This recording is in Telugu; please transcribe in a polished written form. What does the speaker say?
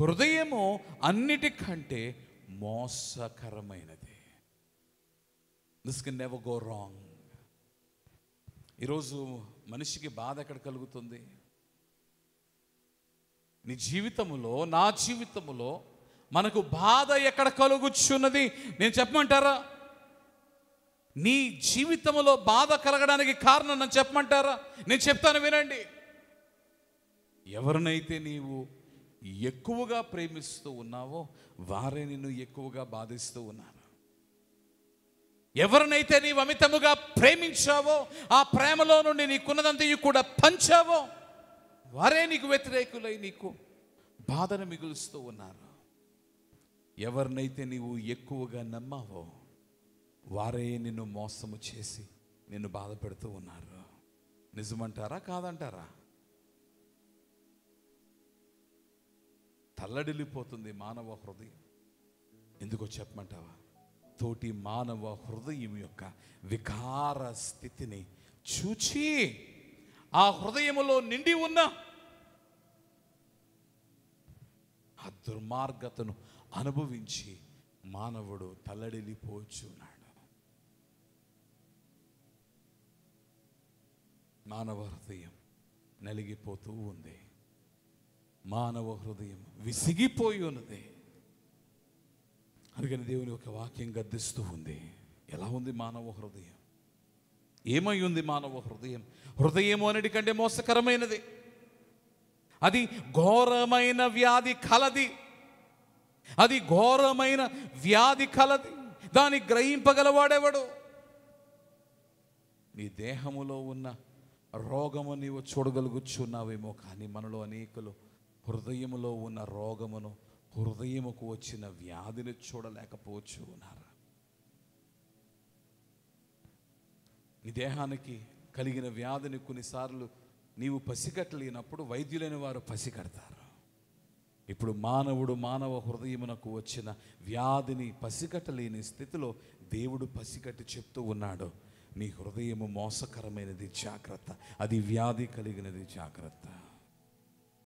హృదయము అన్నిటికంటే మోసకరమైనది. This can never go wrong. ఈరోజు మనిషికి బాధ ఎక్కడ కలుగుతుంది? నీ జీవితంలో, నా జీవితంలో మనకు బాధ ఎక్కడ కలుగుచున్నది? నేను చెప్పమంటారా? నీ జీవితంలో బాధ కలగడానికి కారణం నన్ను చెప్పమంటారా? నేను చెప్తాను, వినండి. ఎవరినైతే నీవు ఎక్కువగా ప్రేమిస్తూ ఉన్నావో వారే నిన్ను ఎక్కువగా బాధిస్తూ ఉన్నారు. ఎవరినైతే నీవు అమితముగా ప్రేమించావో, ఆ ప్రేమలో నుండి నీకున్నదంతా కూడా పంచావో వారే నీకు వ్యతిరేకులై నీకు బాధను మిగులుస్తూ ఉన్నారు. ఎవరినైతే నీవు ఎక్కువగా నమ్మావో వారే నిన్ను మోసము చేసి నిన్ను బాధ పెడుతూ ఉన్నారు. నిజమంటారా కాదంటారా? తల్లడిల్లిపోతుంది మానవ హృదయం. ఎందుకో చెప్పమంటావా? తోటి మానవ హృదయం యొక్క వికార స్థితిని చూచి ఆ హృదయములో నిండి ఉన్న ఆ దుర్మార్గతను అనుభవించి మానవుడు తల్లడిల్లిపోచున్నాడు. మానవ హృదయం నలిగిపోతూ ఉంది. మానవ హృదయం విసిగిపోయి ఉన్నది. అందుకని దేవుని ఒక వాక్యం గద్దిస్తూ ఉంది. ఎలా ఉంది మానవ హృదయం? ఏమై ఉంది మానవ హృదయం? హృదయము అన్నిటికంటే మోసకరమైనది. అది ఘోరమైన వ్యాధి కలది. అది ఘోరమైన వ్యాధి కలది. దాన్ని గ్రహింపగలవాడెవడు? నీ దేహములో ఉన్న రోగము నీవు చూడగలుగుచున్నావేమో, కానీ మనలో అనేకులు హృదయములో ఉన్న రోగమును, హృదయముకు వచ్చిన వ్యాధిని చూడలేకపోవచ్చు ఉన్నారు. నీ దేహానికి కలిగిన వ్యాధిని కొన్నిసార్లు నీవు పసిగట్టలేనప్పుడు వైద్యులైన వారు పసిగడతారు. ఇప్పుడు మానవ హృదయమునకు వచ్చిన వ్యాధిని పసిగట్టలేని స్థితిలో దేవుడు పసిగట్టి చెప్తూ ఉన్నాడు, నీ హృదయము మోసకరమైనది, జాగ్రత్త. అది వ్యాధి కలిగినది, జాగ్రత్త.